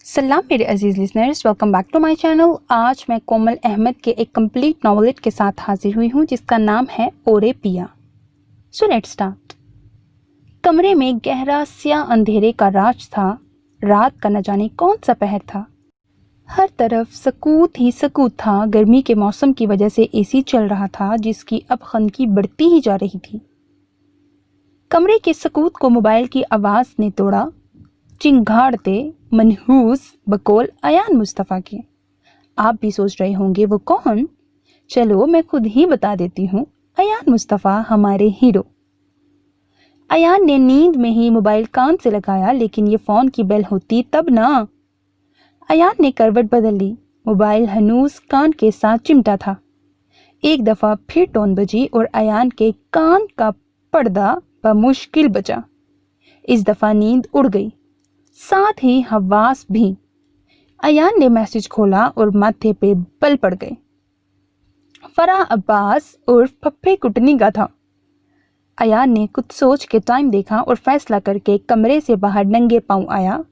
सलाम मेरे अजीज़ listeners, welcome back to my channel. आज मैं कोमल अहमद के एक कंप्लीट नॉवेलेट के साथ हाजिर हुई हूँ जिसका नाम है ओरे पिया। So let's start. कमरे में गहरा स्याह अंधेरे का राज था। रात का न जाने कौन सा पहर था। हर तरफ सकूत ही सकूत था। गर्मी के मौसम की वजह से एसी चल रहा था जिसकी अब खनकी बढ़ती ही जा रही थी। कमरे के सकूत को मोबाइल की आवाज़ ने तोड़ा। चिंगाड़ते मनहूस बकौल अयान मुस्तफ़ा के। आप भी सोच रहे होंगे वो कौन? चलो मैं खुद ही बता देती हूँ। अयान मुस्तफ़ा हमारे हीरो। अयान ने नींद में ही मोबाइल कान से लगाया, लेकिन ये फ़ोन की बेल होती तब ना। अयान ने करवट बदल ली। मोबाइल हनूस कान के साथ चिमटा था। एक दफ़ा फिर टोन बजी और अयान के कान का पर्दा बमुश्किल बचा। इस दफ़ा नींद उड़ गई, साथ ही हवास भी। अयान ने मैसेज खोला और माथे पे बल पड़ गए। फराह अब्बास उर्फ पप्पे कुटनी का था। अयान ने कुछ सोच के टाइम देखा और फैसला करके कमरे से बाहर नंगे पांव आया।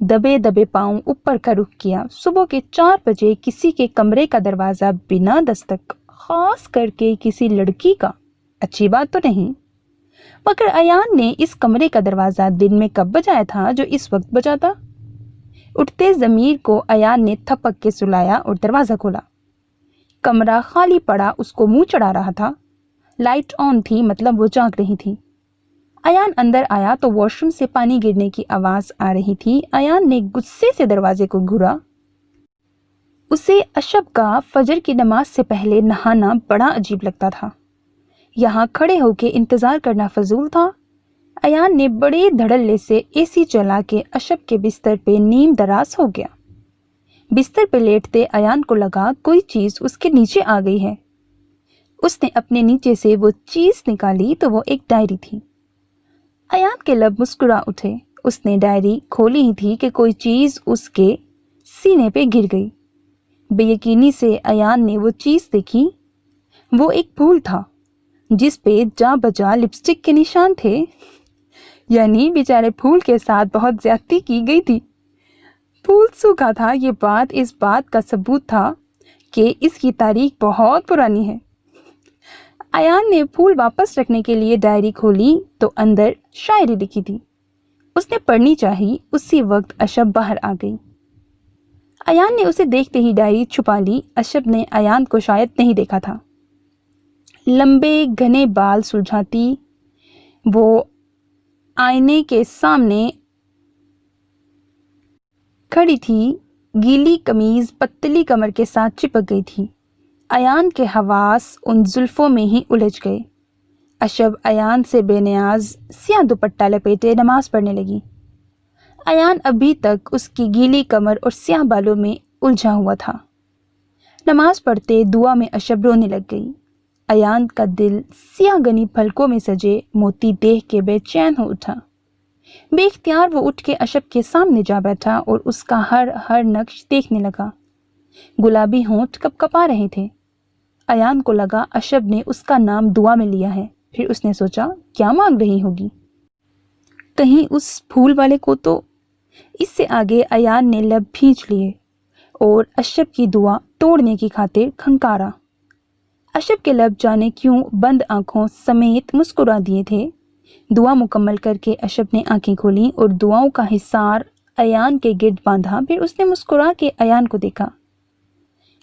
दबे दबे पांव ऊपर का रुख किया। सुबह के 4 बजे किसी के कमरे का दरवाज़ा बिना दस्तक, खास करके किसी लड़की का, अच्छी बात तो नहीं। मगर अयान ने इस कमरे का दरवाज़ा दिन में कब बजाया था जो इस वक्त बजाता? उठते ज़मीर को अयान ने थपक के सुलाया और दरवाज़ा खोला। कमरा खाली पड़ा, उसको मुंह चढ़ा रहा था। लाइट ऑन थी, मतलब वो जाग रही थी। अयान अंदर आया तो वॉशरूम से पानी गिरने की आवाज़ आ रही थी। अयान ने गुस्से से दरवाजे को घूरा। उसे अशब का फजर की नमाज से पहले नहाना बड़ा अजीब लगता था। यहाँ खड़े होके इंतज़ार करना फजूल था। अयान ने बड़े धड़ल्ले से एसी चला के अशब के बिस्तर पे नीम दराज हो गया। बिस्तर पे लेटते अयान को लगा कोई चीज़ उसके नीचे आ गई है। उसने अपने नीचे से वो चीज़ निकाली तो वो एक डायरी थी। अयान के लब मुस्कुरा उठे। उसने डायरी खोली ही थी कि कोई चीज़ उसके सीने पे गिर गई। बेयकीनी से अयान ने वो चीज़ देखी। वो एक फूल था जिस पे जा बजा लिपस्टिक के निशान थे। यानी बेचारे फूल के साथ बहुत ज्यादती की गई थी। फूल सूखा था। ये बात इस बात का सबूत था कि इसकी तारीख बहुत पुरानी है। अयान ने फूल वापस रखने के लिए डायरी खोली तो अंदर शायरी लिखी थी। उसने पढ़नी चाही। उसी वक्त अशब बाहर आ गई। अयान ने उसे देखते ही डायरी छुपा ली। अशब ने अयान को शायद नहीं देखा था। लंबे घने बाल सुलझाती वो आईने के सामने खड़ी थी। गीली कमीज पतली कमर के साथ चिपक गई थी। अयान के हवास उन जुल्फों में ही उलझ गए। अशब अयान से बेनियाज स्याह दुपट्टा लपेटे नमाज पढ़ने लगी। अयान अभी तक उसकी गीली कमर और स्याह बालों में उलझा हुआ था। नमाज पढ़ते दुआ में अशब रोने लग गई। अयान का दिल स्याह गनी पलकों में सजे मोती देख के बेचैन हो उठा। बेख्तियार वो उठ के अशब के सामने जा बैठा और उसका हर नक्श देखने लगा। गुलाबी होंठ कपकपा रहे थे। अयान को लगा अशब ने उसका नाम दुआ में लिया है। फिर उसने सोचा क्या मांग रही होगी, कहीं उस फूल वाले को तो। इससे आगे अयान ने लब भींच लिए और अशब की दुआ तोड़ने की खातिर खंकारा। अशब के लब जाने क्यों बंद आंखों समेत मुस्कुरा दिए थे। दुआ मुकम्मल करके अशब ने आंखें खोली और दुआओं का हिसार अयान के गिर्द बांधा। फिर उसने मुस्कुरा के अयान को देखा।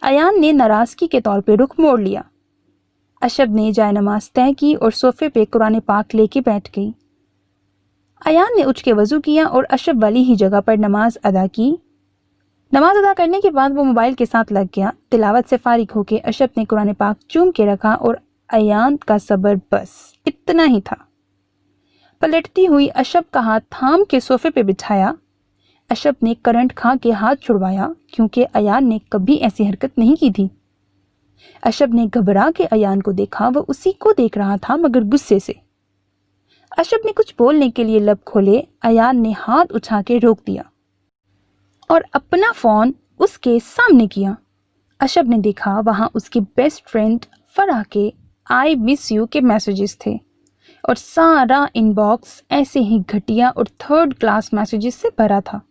अयान ने नाराज़गी के तौर पे रुख मोड़ लिया। अशब ने जाए नमाज तय की और सोफे पे कुरान पाक लेके बैठ गई। अयान ने उठ के वजू किया और अशब वाली ही जगह पर नमाज अदा की। नमाज अदा करने के बाद वो मोबाइल के साथ लग गया। तिलावत से फारिग होके अशब ने कुरान पाक चूम के रखा और अयान का सब्र बस इतना ही था। पलटती हुई अशब का हाथ थाम के सोफे पे बिठाया। अशब ने करंट खा के हाथ छुड़वाया क्योंकि अयान ने कभी ऐसी हरकत नहीं की थी। अशब ने घबरा के अयान को देखा। वह उसी को देख रहा था मगर गुस्से से। अशब ने कुछ बोलने के लिए लब खोले। अयान ने हाथ उठा के रोक दिया और अपना फ़ोन उसके सामने किया। अशब ने देखा वहाँ उसकी बेस्ट फ्रेंड फराह के आई मिस यू के मैसेजेस थे और सारा इनबॉक्स ऐसे ही घटिया और थर्ड क्लास मैसेजेस से भरा था।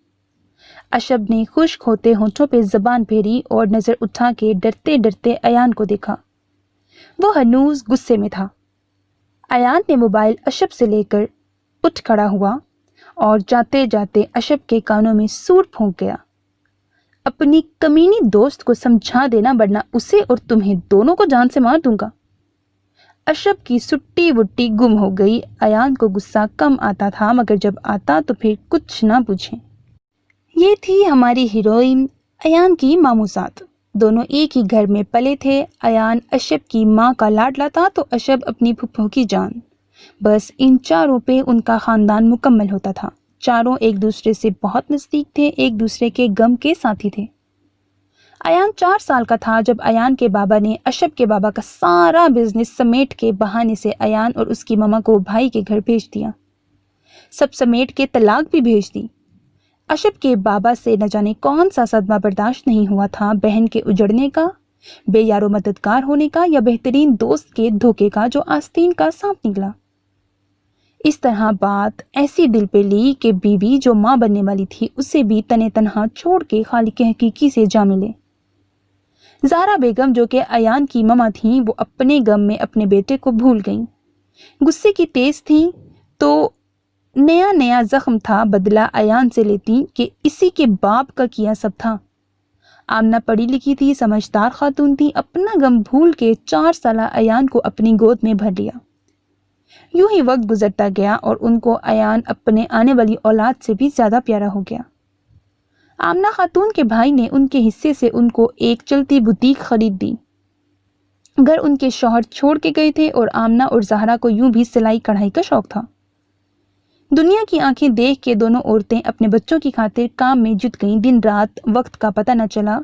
اشب نے خشک ہوتے ہونٹوں پہ زبان پھیری اور نظر اٹھا کے ڈرتے ڈرتے ایان کو دیکھا۔ وہ ہنوز غصے میں تھا۔ ایان نے موبائل اشب سے لے کر اٹھ کھڑا ہوا اور جاتے جاتے اشب کے کانوں میں سور پھونک گیا۔ اپنی کمینی دوست کو سمجھا دینا ورنہ اسے اور تمہیں دونوں کو جان سے مار دوں گا۔ اشب کی سٹی وٹی گم ہو گئی۔ ایان کو غصہ کم آتا تھا مگر جب آتا تو پھر کچھ نہ پوچھیں۔ یہ تھی ہماری ہیروئن ایان کی ماموزات۔ دونوں ایک ہی گھر میں پلے تھے۔ ایان اشب کی ماں کا لاڈلا تھا تو اشب اپنی پھپھو کی جان۔ بس ان چاروں پہ ان کا خاندان مکمل ہوتا تھا۔ چاروں ایک دوسرے سے بہت نزدیک تھے، ایک دوسرے کے غم کے ساتھی تھے۔ ایان 4 سال کا تھا جب ایان کے بابا نے اشب کے بابا کا سارا بزنس سمیٹ کے بہانے سے ایان اور اس کی ماما کو بھائی کے گھر بھیج دیا۔ سب سمیٹ کے طلاق بھی بھیج دی۔ اشب کے بابا سے نہ جانے کون سا صدمہ برداشت نہیں ہوا تھا، بہن کے اجڑنے کا، بے یار و مددگار ہونے کا، یا بہترین دوست کے دھوکے کا جو آستین کا سانپ نکلا۔ اس طرح بات ایسی دل پہ لی کہ بیوی جو ماں بننے والی تھی اسے بھی تنے تنہا چھوڑ کے خالق حقیقی سے جا ملے۔ زہرا بیگم جو کہ ایان کی ماما تھیں وہ اپنے غم میں اپنے بیٹے کو بھول گئیں۔ غصے کی تیز تھیں تو نیا نیا زخم تھا بدلہ ایان سے لیتی کہ اسی کے باپ کا کیا سب تھا۔ آمنہ پڑھی لکھی تھی، سمجھدار خاتون تھی، اپنا غم بھول کے 4 سالہ ایان کو اپنی گود میں بھر لیا۔ یوں ہی وقت گزرتا گیا اور ان کو ایان اپنے آنے والی اولاد سے بھی زیادہ پیارا ہو گیا۔ آمنہ خاتون کے بھائی نے ان کے حصے سے ان کو ایک چلتی بوتیک خرید دی۔ گھر ان کے شوہر چھوڑ کے گئے تھے اور آمنہ اور زہرا کو یوں بھی سلائی کڑھائی کا شوق تھا۔ دنیا کی آنکھیں دیکھ کے دونوں عورتیں اپنے بچوں کی خاطر کام میں جٹ گئیں۔ دن رات وقت کا پتہ نہ چلا۔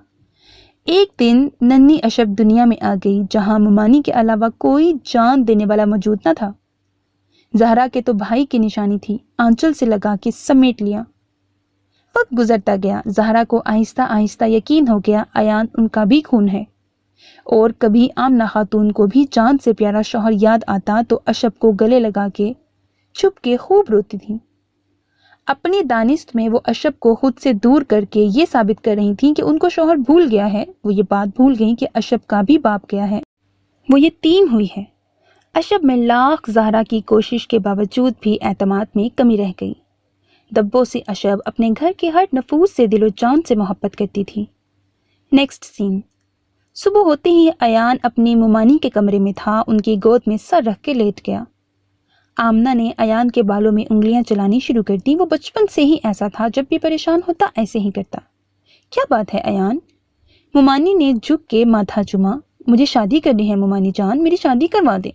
ایک دن ننھی اشب دنیا میں آ گئی جہاں ممانی کے علاوہ کوئی جان دینے والا موجود نہ تھا۔ زہرا کے تو بھائی کی نشانی تھی، آنچل سے لگا کے سمیٹ لیا۔ وقت گزرتا گیا، زہرا کو آہستہ آہستہ یقین ہو گیا ایان ان کا بھی خون ہے، اور کبھی آمنہ خاتون کو بھی جان سے پیارا شوہر یاد آتا تو اشب کو گلے لگا کے چھپ کے خوب روتی تھی۔ اپنی دانست میں وہ اشب کو خود سے دور کر کے یہ ثابت کر رہی تھیں کہ ان کو شوہر بھول گیا ہے۔ وہ یہ بات بھول گئیں کہ اشب کا بھی باپ گیا ہے، وہ یتیم ہوئی ہے۔ اشب میں لاکھ زہرا کی کوشش کے باوجود بھی اعتماد میں کمی رہ گئی۔ دبوں سے اشب اپنے گھر کے ہر نفوس سے دل و جان سے محبت کرتی تھی۔ نیکسٹ سین۔ صبح ہوتے ہی ایان اپنی ممانی کے کمرے میں تھا، ان کی گود میں سر رکھ کے لیٹ گیا۔ آمنہ نے ایان کے بالوں میں انگلیاں چلانی شروع کر دی۔ وہ بچپن سے ہی ایسا تھا، جب بھی پریشان ہوتا ایسے ہی کرتا۔ کیا بات ہے ایان؟ ممانی نے جھک کے ماتھا چوما۔ مجھے شادی کرنی ہے ممانی جان، میری شادی کروا دیں۔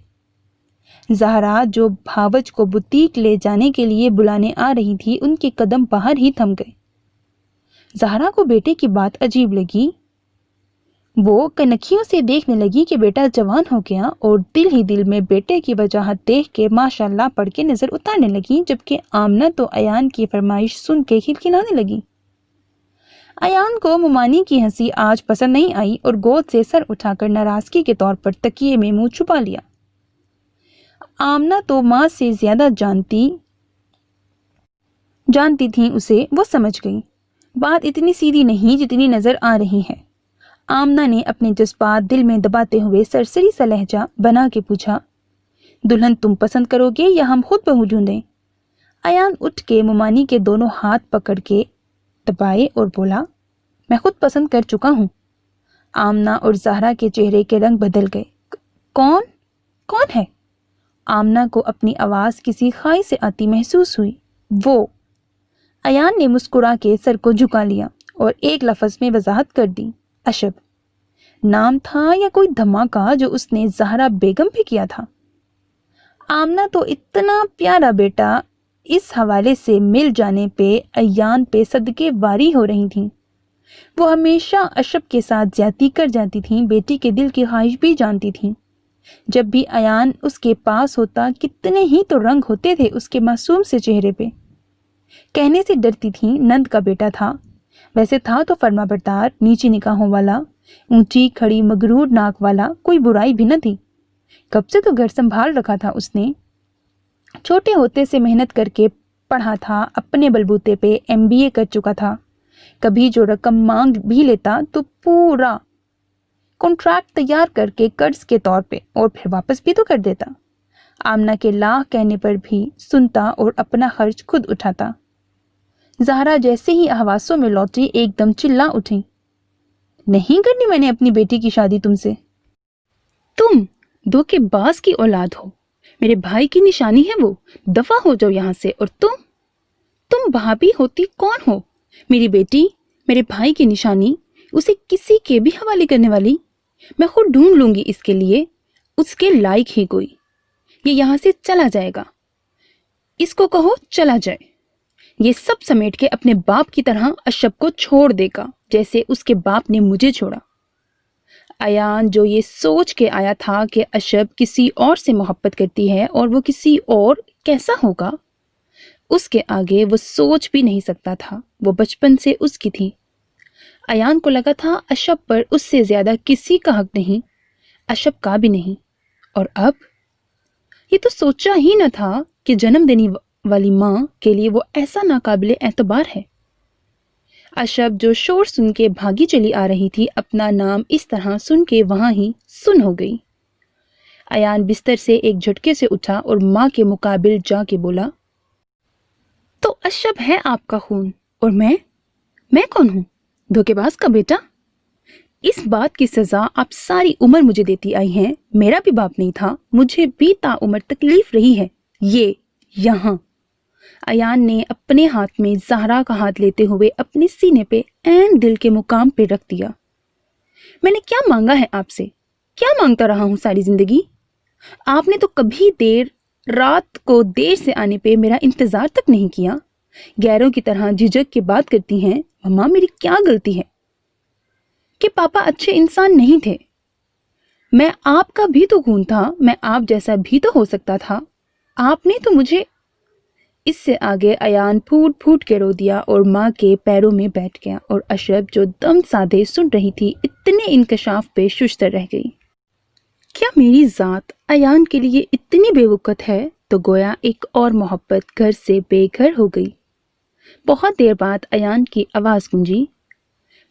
زہرا جو بھاوج کو بوتیک لے جانے کے لیے بلانے آ رہی تھی، ان کے قدم باہر ہی تھم گئے۔ زہرا کو بیٹے کی بات عجیب لگی۔ وہ کنکھیوں سے دیکھنے لگی کہ بیٹا جوان ہو گیا، اور دل ہی دل میں بیٹے کی وجاہت دیکھ کے ماشاءاللہ پڑھ کے نظر اتارنے لگی، جبکہ آمنہ تو ایان کی فرمائش سن کے کھلکھلانے لگی۔ ایان کو ممانی کی ہنسی آج پسند نہیں آئی اور گود سے سر اٹھا کر ناراضگی کے طور پر تکیے میں منہ چھپا لیا۔ آمنہ تو ماں سے زیادہ جانتی تھیں اسے، وہ سمجھ گئی بات اتنی سیدھی نہیں جتنی نظر آ رہی ہے۔ آمنہ نے اپنے جذبات دل میں دباتے ہوئے سرسری سا لہجہ بنا کے پوچھا، دلہن تم پسند کرو گے یا ہم خود بہو ڈھونڈیں؟ ایان اٹھ کے ممانی کے دونوں ہاتھ پکڑ کے دبائے اور بولا، میں خود پسند کر چکا ہوں۔ آمنہ اور زہرا کے چہرے کے رنگ بدل گئے۔ کون ہے؟ آمنہ کو اپنی آواز کسی خائی سے آتی محسوس ہوئی۔ وہ۔ ایان نے مسکرا کے سر کو جھکا لیا اور ایک لفظ میں وضاحت کر دی، اشب۔ نام تھا یا کوئی دھماکہ جو اس نے زہرا بیگم پہ کیا تھا؟ آمنہ تو اتنا پیارا بیٹا، اس حوالے سے مل جانے پہ ایان پہ صدقے واری ہو رہی تھیں۔ وہ ہمیشہ اشب کے ساتھ زیادتی کر جاتی تھیں، بیٹی کے دل کی خواہش بھی جانتی تھیں۔ جب بھی ایان اس کے پاس ہوتا کتنے ہی تو رنگ ہوتے تھے اس کے معصوم سے چہرے پہ۔ کہنے سے ڈرتی تھیں نند کا بیٹا تھا، ویسے تھا تو فرما بردار، نیچی نگاہوں والا، اونچی کھڑی مغرور ناک والا، کوئی برائی بھی نہ تھی۔ کب سے تو گھر سنبھال رکھا تھا اس نے، چھوٹے ہوتے سے محنت کر کے پڑھا تھا، اپنے بلبوتے پہ MBA کر چکا تھا، कभी जो रकम मांग भी लेता तो पूरा कॉन्ट्रैक्ट तैयार करके कर्ज के तौर पे और फिर वापस भी तो कर देता। आमना के लाख कहने पर भी सुनता और अपना खर्च खुद उठाता। ज़हरा जैसे ही हवासों में लौटी एकदम चिल्ला उठी, नहीं करनी मैंने अपनी बेटी की शादी तुमसे। तुम धोखेबाज की औलाद हो, मेरे भाई की निशानी है वो, दफा हो जाओ यहाँ से। और तुम भाभी होती कौन हो? मेरी बेटी, मेरे भाई की निशानी, उसे किसी के भी हवाले करने वाली? मैं खुद ढूंढ लूंगी इसके लिए उसके लायक ही कोई। ये यहाँ से चला जाएगा, इसको कहो चला जाए। ये सब समेट के अपने बाप की तरह अशब को छोड़ देगा जैसे उसके बाप ने मुझे छोड़ा। अयान जो ये सोच के आया था कि अशब किसी और से मोहब्बत करती है और वो किसी और कैसा होगा, उसके आगे वो सोच भी नहीं सकता था। वो बचपन से उसकी थी। अयान को लगा था अशब पर उससे ज्यादा किसी का हक नहीं, अशब का भी नहीं। और अब ये तो सोचा ही न था कि जन्म देने वाली माँ के लिए वो ऐसा नाकाबिले एतबार है। अशब जो शोर सुन के भागी चली आ रही थी, अपना नाम इस तरह सुन के वहां ही सुन हो गई। अयान बिस्तर से एक झटके से उठा और माँ के मुकाबिल जाके बोला, तो अशब है आपका खून और मैं कौन हूं? धोखेबाज का बेटा। इस बात की सजा आप सारी उम्र मुझे देती आई हैं। मेरा भी बाप नहीं था, मुझे भी ताउम्र तकलीफ रही है। ये यहाँ अयान ने अपने हाथ में ज़हरा का हाथ लेते हुए अपने सीने पे ऐन दिल के मुकाम पे रख दिया। मैंने क्या मांगा है आपसे? क्या मांगता रहा हूं सारी जिंदगी? आपने तो कभी देर रात को देर से आने पे मेरा इंतजार तक नहीं किया। गैरों की तरह झिझक के बात करती हैं। मम्मा, मेरी क्या गलती है कि पापा अच्छे इंसान नहीं थे? मैं आपका भी तो खून था, मैं आप जैसा भी तो हो सकता था। आपने तो मुझे। इससे आगे अयान फूट फूट के रो दिया और माँ के पैरों में बैठ गया। और अशरफ जो दम साधे सुन रही थी, इतने इंकशाफ पे शुश्तर रह गई। क्या मेरी जात अयान के लिए इतनी बेवकूफ़ है? तो गोया एक और मोहब्बत घर से बेघर हो गई। बहुत देर बाद अयान की आवाज़ गूंजी,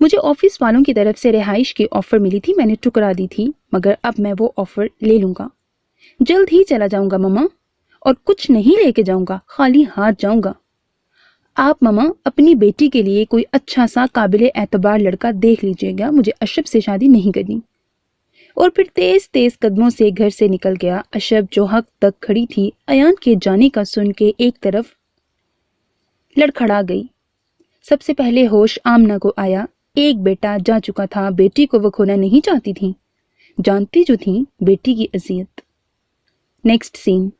मुझे ऑफिस वालों की तरफ से रिहाइश की ऑफ़र मिली थी, मैंने ठुकरा दी थी, मगर अब मैं वो ऑफ़र ले लूँगा। जल्द ही चला जाऊँगा मम्मा, और कुछ नहीं लेके जाऊँगा, खाली हाथ जाऊँगा। आप मम्मा अपनी बेटी के लिए कोई अच्छा सा काबिले एतबार लड़का देख लीजिएगा, मुझे अशब से शादी नहीं करनी। और फिर तेज तेज कदमों से घर से निकल गया। अशब जो हक तक खड़ी थी, अयान के जाने का सुन के एक तरफ लड़खड़ा गई। सबसे पहले होश आमना को आया। एक बेटा जा चुका था, बेटी को वो खोना नहीं चाहती थी, जानती जो थी बेटी की अजियत। नेक्स्ट सीन,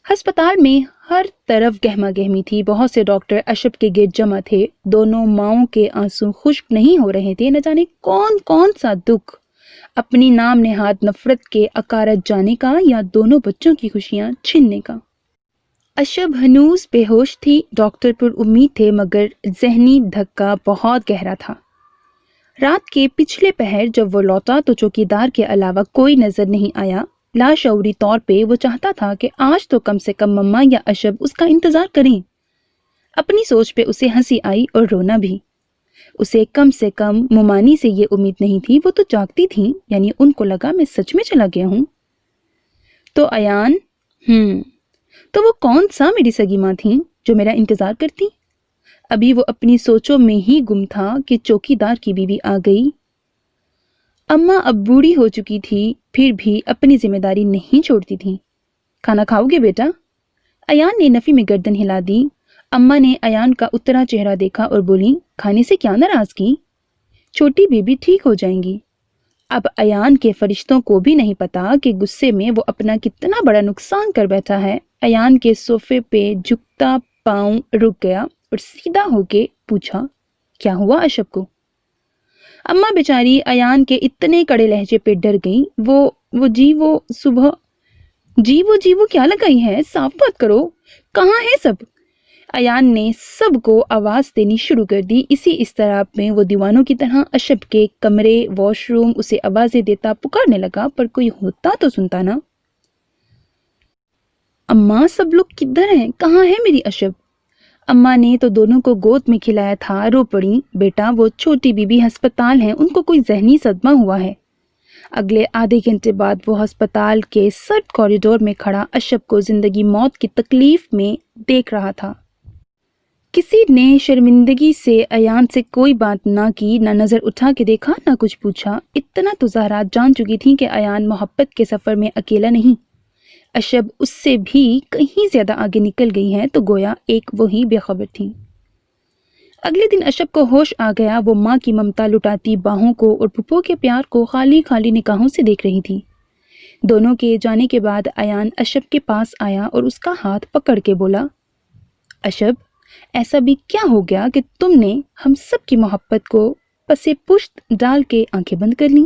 अस्पताल में हर तरफ गहमा गहमी थी। बहुत से डॉक्टर अशब के गिर्द जमा थे। दोनों माओं के आंसू खुश्क नहीं हो रहे थे। न जाने कौन कौन सा दुख, अपनी नाम नेहाद नफरत के अकारत जाने का या दोनों बच्चों की खुशियां छीनने का। अशब हनूस बेहोश थी। डॉक्टर पर उम्मीद थे, मगर जहनी धक्का बहुत गहरा था। रात के पिछले पहर जब वो लौटा तो चौकीदार के अलावा कोई नजर नहीं आया। लाशऊरी तौर पे वो चाहता था कि आज तो कम से कम मम्मा या अशब उसका इंतजार करें। अपनी सोच पे उसे हंसी आई और रोना भी। उसे कम से कम मुमानी से ये उम्मीद नहीं थी, वो तो जागती थी, यानी उनको लगा मैं सच में चला गया हूं। तो अयान, तो वो कौन सा मेरी सगी माँ थी जो मेरा इंतजार करती? अभी वो अपनी सोचों में ही गुम था कि चौकीदार की बीवी आ गई। अम्मा अब बूढ़ी हो चुकी थी, फिर भी अपनी जिम्मेदारी नहीं छोड़ती थी। खाना खाओगे बेटा? अयान ने नफी में गर्दन हिला दी। अम्मा ने अयान का उतरा चेहरा देखा और बोली, खाने से क्या नाराजगी, छोटी बेबी ठीक हो जाएंगी। अब अयान के फरिश्तों को भी नहीं पता कि गुस्से में वो अपना कितना बड़ा नुकसान कर बैठा है। अयान के सोफे पे झुकता पांव रुक गया और सीधा होके पूछा, क्या हुआ अशब को? अम्मा बेचारी अयान के इतने कड़े लहजे पे डर गई। वो सुबह जी वो क्या लगाई है, साफ बात करो, कहाँ है सब? अयान ने सबको आवाज देनी शुरू कर दी। इसी इस्तराब में वो दीवानों की तरह अशब के कमरे, वॉशरूम उसे आवाजें देता पुकारने लगा, पर कोई होता तो सुनता ना। अम्मा सब लोग किधर हैं, कहाँ है मेरी अशब? अम्मा ने तो दोनों को गोद में खिलाया था। रो पड़ी, बेटा वो छोटी बीबी अस्पताल हैं, उनको कोई जहनी सदमा हुआ है। अगले आधे घंटे बाद वो अस्पताल के सर्द कॉरिडोर में खड़ा अशब को जिंदगी मौत की तकलीफ में देख रहा था। किसी ने शर्मिंदगी से अयान से कोई बात ना की, ना नजर उठा के देखा, ना कुछ पूछा। इतना तो ज़हरा जान चुकी थी कि अयान मोहब्बत के सफ़र में अकेला नहीं, अशब उससे भी कहीं ज़्यादा आगे निकल गई है, तो गोया एक वही बेखबर थी। अगले दिन अशब को होश आ गया। वो माँ की ममता लुटाती बाहों को और पुप्पो के प्यार को खाली खाली निगाहों से देख रही थी। दोनों के जाने के बाद अयान अशब के पास आया और उसका हाथ पकड़ के बोला, अशब ऐसा भी क्या हो गया कि तुमने हम सब की मोहब्बत को पसे पुश्त डाल के आंखें बंद कर लीं?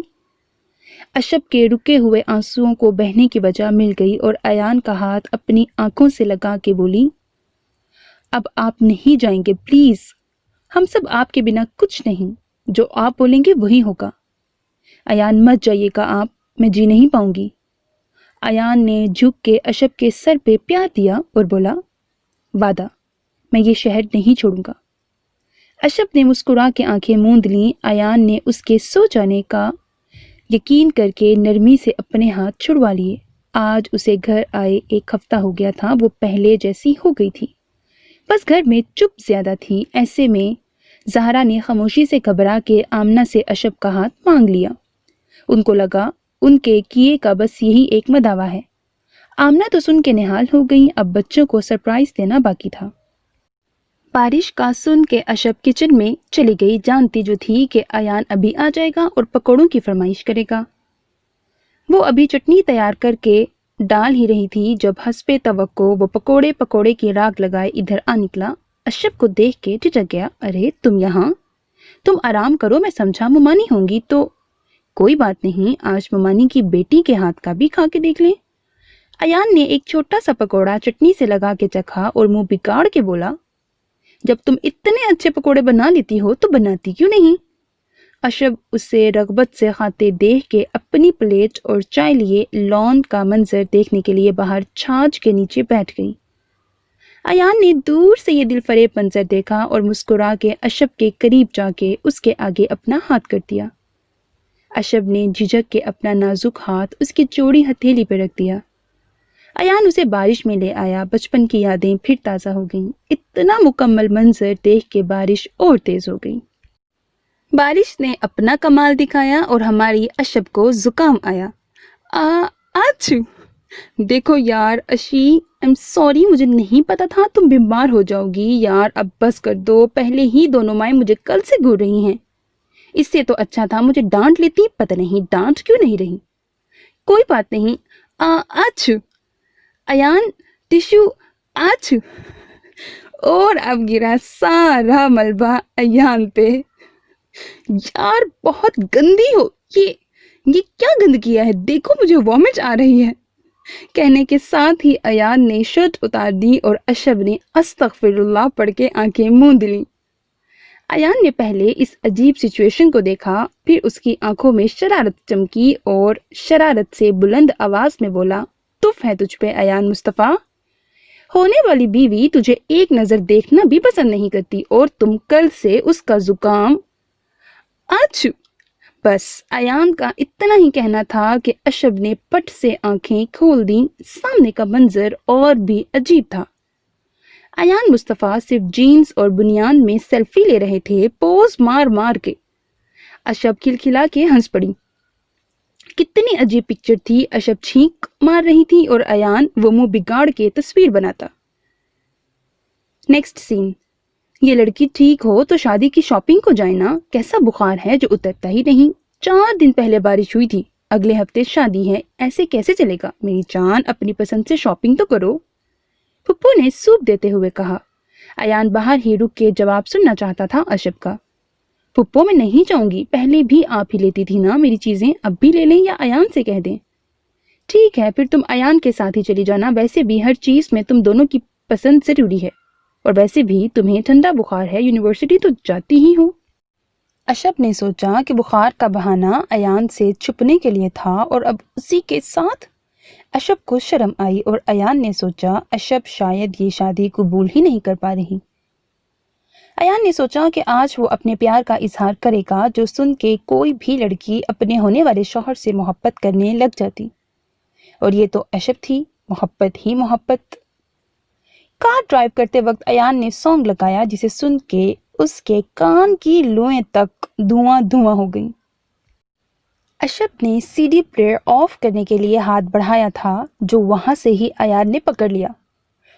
अशब के रुके हुए आंसुओं को बहने की वजह मिल गई और अयान का हाथ अपनी आंखों से लगा के बोली, अब आप नहीं जाएंगे प्लीज, हम सब आपके बिना कुछ नहीं, जो आप बोलेंगे वही होगा। अयान मत जाइएगा आप, मैं जी नहीं पाऊंगी। अयान ने झुक के अशब के सर पे प्यार दिया और बोला, वादा, मैं ये शहर नहीं छोड़ूंगा। अशब ने मुस्कुरा के आंखें मूंद लीं। अयान ने उसके सो जाने का यकीन करके नरमी से अपने हाथ छुड़वा लिए। आज उसे घर आए 1 हफ्ता हो गया था। वो पहले जैसी हो गई थी, बस घर में चुप ज्यादा थी। ऐसे में ज़हरा ने खामोशी से घबरा के आमना से अशब का हाथ मांग लिया। उनको लगा उनके किए का बस यही एक मदावा है। आमना तो सुन के निहाल हो गई, अब बच्चों को सरप्राइज देना बाकी था। बारिश का सुन के अशब किचन में चली गई, जानती जो थी कि अयान अभी आ जाएगा और पकौड़ों की फरमाइश करेगा। वो अभी चटनी तैयार करके डाल ही रही थी जब हस्बे तवक्को वो पकोड़े पकोड़े की राग लगाए इधर आ निकला। अशब को देख के ठिठक गया, अरे तुम यहाँ, तुम आराम करो, मैं समझा मुमानी होंगी तो। कोई बात नहीं, आज मुमानी की बेटी के हाथ का भी खा के देख लें। अयान ने एक छोटा सा पकोड़ा चटनी से लगा के चखा और मुंह बिगाड़ के बोला, जब तुम इतने अच्छे पकोड़े बना लेती हो तो बनाती क्यों नहीं? अशब उसे रगबत से खाते देख के अपनी प्लेट और चाय लिए लॉन का मंजर देखने के लिए बाहर छाछ के नीचे बैठ गई। अयान ने दूर से ये दिलफरेब मंजर देखा और मुस्कुरा के अशब के करीब जाके उसके आगे अपना हाथ कर दिया। अशब ने झिझक के अपना नाजुक हाथ उसकी चौड़ी हथेली पर रख दिया। अयान उसे बारिश में ले आया। बचपन की यादें फिर ताज़ा हो गईं। इतना मुकम्मल मंजर देख के बारिश और तेज हो गई। बारिश ने अपना कमाल दिखाया और हमारी अशब को जुकाम आया। आज देखो यार अशी, आई एम सॉरी, मुझे नहीं पता था तुम बीमार हो जाओगी। यार अब बस कर दो, पहले ही दोनों माएँ मुझे कल से घूर रही हैं। इससे तो अच्छा था मुझे डांट लेती, पता नहीं डांट क्यों नहीं रही। कोई बात नहीं, आज अयान टिश्यू आज। और अब गिरा सारा मलबा अयान पे। यार बहुत गंदी हो, ये क्या गंद किया है, देखो मुझे वॉमिट आ रही है। कहने के साथ ही अयान ने शर्ट उतार दी और अशब ने अस्तगफिरुल्लाह पढ़ के आंखें मूंद लीं। अयान ने पहले इस अजीब सिचुएशन को देखा, फिर उसकी आंखों में शरारत चमकी और शरारत से बुलंद आवाज में बोला, तुफ है तुझ पे अयान मुस्तफ़ा, होने वाली बीवी तुझे एक नजर देखना भी पसंद नहीं करती और तुम कल से उसका जुकाम। आज बस अयान का इतना ही कहना था कि अशब ने पट से आंखें खोल दी। सामने का मंजर और भी अजीब था। अयान मुस्तफ़ा सिर्फ जीन्स और बुनियान में सेल्फी ले रहे थे, पोज मार मार के। अशब खिलखिला के हंस पड़ी। कितनी अजीब पिक्चर थी। अशब छींक मार रही थी और अयान वो मुंह बिगाड़ के तस्वीर बनाता। नेक्स्ट सीन, ये लड़की ठीक हो तो शादी की शॉपिंग को जाए ना। कैसा बुखार है जो उतरता ही नहीं। 4 दिन पहले बारिश हुई थी, अगले हफ्ते शादी है, ऐसे कैसे चलेगा। मेरी जान अपनी पसंद से शॉपिंग तो करो, पुप्पू ने सूप देते हुए कहा। अयान बाहर ही रुक के जवाब सुनना चाहता था अशब का। पुप्पो मैं नहीं जाऊंगी, पहले भी आप ही लेती थी ना मेरी चीजें, अब भी ले लें या अयान से कह दें। ठीक है फिर तुम अयान के साथ ही चली जाना, वैसे भी हर चीज में तुम दोनों की पसंद जरूरी है, और वैसे भी तुम्हें ठंडा बुखार है, यूनिवर्सिटी तो जाती ही हो। अशब ने सोचा कि बुखार का बहाना अयान से छुपने के लिए था और अब उसी के साथ अशब को शर्म आई और अयान ने सोचा अशब शायद ये शादी कबूल ही नहीं कर पा रही। अयान ने सोचा कि आज वो अपने प्यार का इजहार करेगा, जो सुन के कोई भी लड़की अपने होने वाले शौहर से मोहब्बत करने लग जाती। और ये तो अशब थी, मोहब्बत ही मोहब्बत। कार ड्राइव करते वक्त अयान ने सॉन्ग लगाया, जिसे सुन के उसके कान की लोएं तक धुआं धुआं हो गई। अशब ने सीडी प्लेयर ऑफ करने के लिए हाथ बढ़ाया था, जो वहां से ही अयान ने पकड़ लिया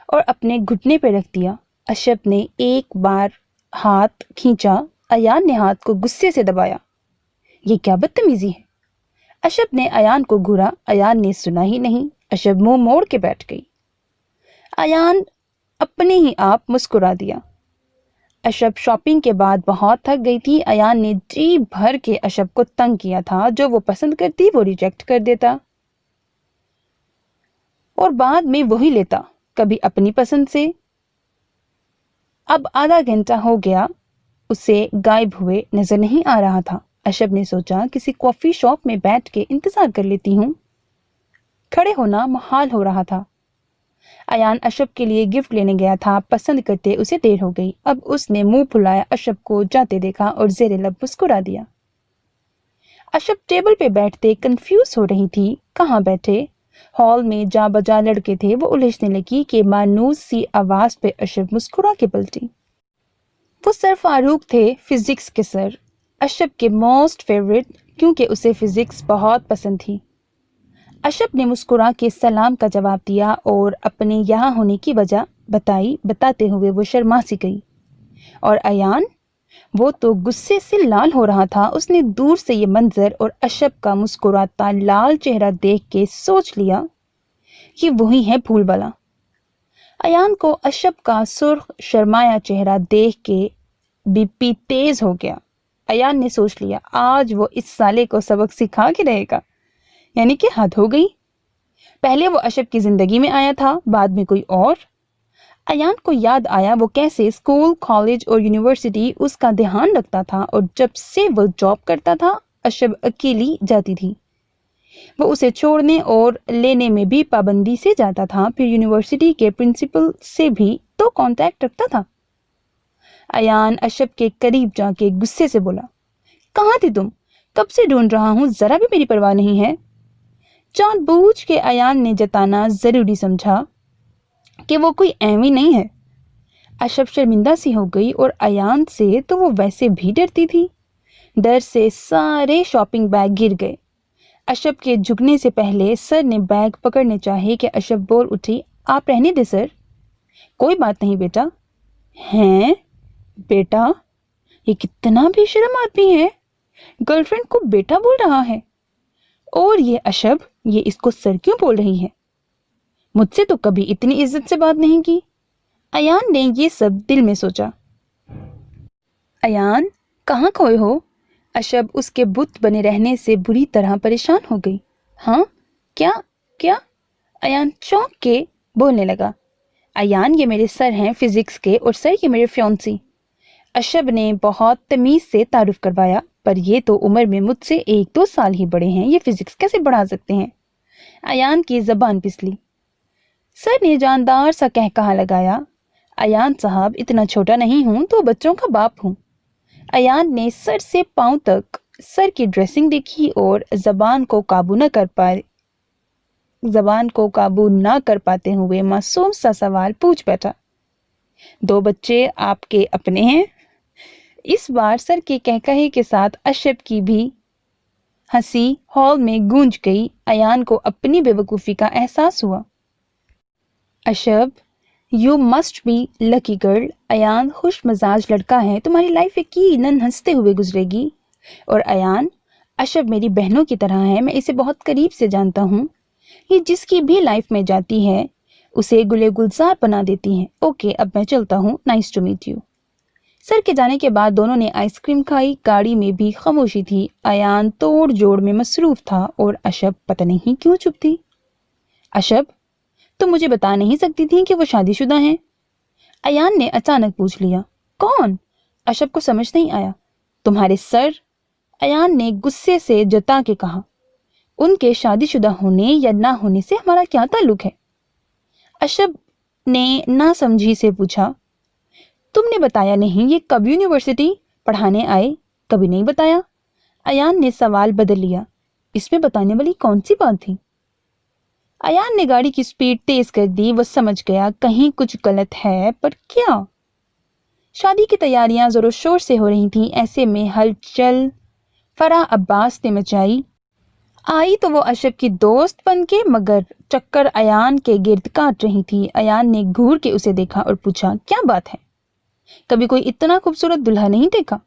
और अपने घुटने पर रख दिया। अशब ने एक बार हाथ खींचा, अयान ने हाथ को गुस्से से दबाया। ये क्या बदतमीजी है? अशब ने अयान को घूरा, अयान ने सुना ही नहीं। अशब मुंह मोड़ के बैठ गई। अयान अपने ही आप मुस्कुरा दिया। अशब शॉपिंग के बाद बहुत थक गई थी। अयान ने जी भर के अशब को तंग किया था। जो वो पसंद करती वो रिजेक्ट कर देता और बाद में वही लेता, कभी अपनी पसंद से। अब आधा घंटा हो गया, उसे गायब हुए नजर नहीं आ रहा था। अशब ने सोचा, किसी कॉफी शॉप में बैठ के इंतजार कर लेती हूँ। खड़े होना मुहाल हो रहा था। अयान अशब के लिए गिफ्ट लेने गया था, पसंद करते उसे देर हो गई। अब उसने मुंह फुलाया, अशब को जाते देखा और जेरे लब मुस्कुरा दिया। अशब टेबल पे बैठते कंफ्यूज हो रही थी, कहाँ बैठे। हॉल में जा बजा लड़के थे, वो उलझने लगी कि मानूस सी आवाज पे अशब मुस्कुरा के पलटी। वो सर फारूक थे, फिजिक्स के सर, अशब के मोस्ट फेवरेट, क्योंकि उसे फिजिक्स बहुत पसंद थी। अशब ने मुस्कुरा के सलाम का जवाब दिया और अपने यहाँ होने की वजह बताई। बताते हुए वो शर्मा सी गई। और अयान, वो तो गुस्से से लाल हो रहा था। उसने दूर से ये मंजर और अशब का मुस्कुराता लाल चेहरा देख के सोच लिया कि वही है फूल वाला। अयान को अशब का सुर्ख शर्माया चेहरा देख के बीपी तेज हो गया। अयान ने सोच लिया, आज वो इस साले को सबक सिखा के रहेगा। यानी कि हद हो गई। पहले वो अशब की जिंदगी में आया था, बाद में कोई और। अयान को याद आया वो कैसे स्कूल, कॉलेज और यूनिवर्सिटी उसका ध्यान रखता था, और जब से वो जॉब करता था अशब अकेली जाती थी। वो उसे छोड़ने और लेने में भी पाबंदी से जाता था। फिर यूनिवर्सिटी के प्रिंसिपल से भी तो कांटेक्ट रखता था। अयान अशब के करीब जाके गुस्से से बोला, कहाँ थी तुम? कब से ढूंढ रहा हूँ, जरा भी मेरी परवाह नहीं है। जानबूझ के अयान ने जताना जरूरी समझा कि वो कोई एवी नहीं है। अशब शर्मिंदा सी हो गई, और अयान से तो वो वैसे भी डरती थी। डर से सारे शॉपिंग बैग गिर गए। अशब के झुकने से पहले सर ने बैग पकड़ने चाहे कि अशब बोल उठी, आप रहने दे सर। कोई बात नहीं बेटा। हैं बेटा? ये कितना बेशर्म आदमी है, गर्लफ्रेंड को बेटा बोल रहा है। और ये अशब, ये इसको सर क्यों बोल रही है? मुझसे तो कभी इतनी इज्जत से बात नहीं की। अयान ने ये सब दिल में सोचा। अयान, कहाँ खोए हो? अशब उसके बुत बने रहने से बुरी तरह परेशान हो गई। हाँ, क्या क्या? अयान चौंक के बोलने लगा। अयान, ये मेरे सर हैं फिजिक्स के, और सर ये मेरे फ्योंसी। अशब ने बहुत तमीज से तारुफ करवाया, पर ये तो उम्र में मुझसे 1-2 साल ही बड़े हैं, ये फिजिक्स कैसे बढ़ा सकते हैं? अयान की जबान पिसली। सर ने जानदार सा कहकहा लगाया, अयान साहब, इतना छोटा नहीं हूं तो बच्चों का बाप हूं। अयान ने सर से पांव तक सर की ड्रेसिंग देखी और जबान को काबू न कर पाते हुए मासूम सा सवाल पूछ बैठा, 2 बच्चे आपके अपने हैं? इस बार सर के कहकहे के साथ अशब की भी हंसी हॉल में गूंज गई। अयान को अपनी बेवकूफ़ी का एहसास हुआ। Ashab, you must be lucky girl. Ayan खुश मजाज लड़का है, तुम्हारी लाइफ यकीनन हंसते हुए गुजरेगी। और अयान, अशब मेरी बहनों की तरह है, मैं इसे बहुत करीब से जानता हूँ। ये जिसकी भी लाइफ में जाती है उसे गुले गुलजार बना देती है। ओके, अब मैं चलता हूँ, nice to meet you. Sir के जाने के बाद दोनों ने आइसक्रीम खाई। गाड़ी में भी खामोशी थी। अयान तोड़ जोड़ में मसरूफ था और अशब पता नहीं क्यों चुप थी। अशब, तुम मुझे बता नहीं सकती थी कि वो शादीशुदा हैं? अयान ने अचानक पूछ लिया। कौन? अशब को समझ नहीं आया। तुम्हारे सर, अयान ने गुस्से से जता के कहा। उनके शादीशुदा होने या ना होने से हमारा क्या ताल्लुक है? अशब ने नासमझी से पूछा। तुमने बताया नहीं ये कब यूनिवर्सिटी पढ़ाने आए, कभी नहीं बताया। अयान ने सवाल बदल लिया, इसमें बताने वाली कौन सी बात थी। अयान ने गाड़ी की स्पीड तेज कर दी। वो समझ गया कहीं कुछ गलत है, पर क्या? शादी की तैयारियां जोरों शोर से हो रही थीं। ऐसे में हलचल फराह अब्बास ने मचाई। आई तो वो अशब की दोस्त बनके, मगर चक्कर अयान के गिर्द काट रही थी। अयान ने घूर के उसे देखा और पूछा, क्या बात है? कभी कोई इतना खूबसूरत दुल्हा नहीं देखा?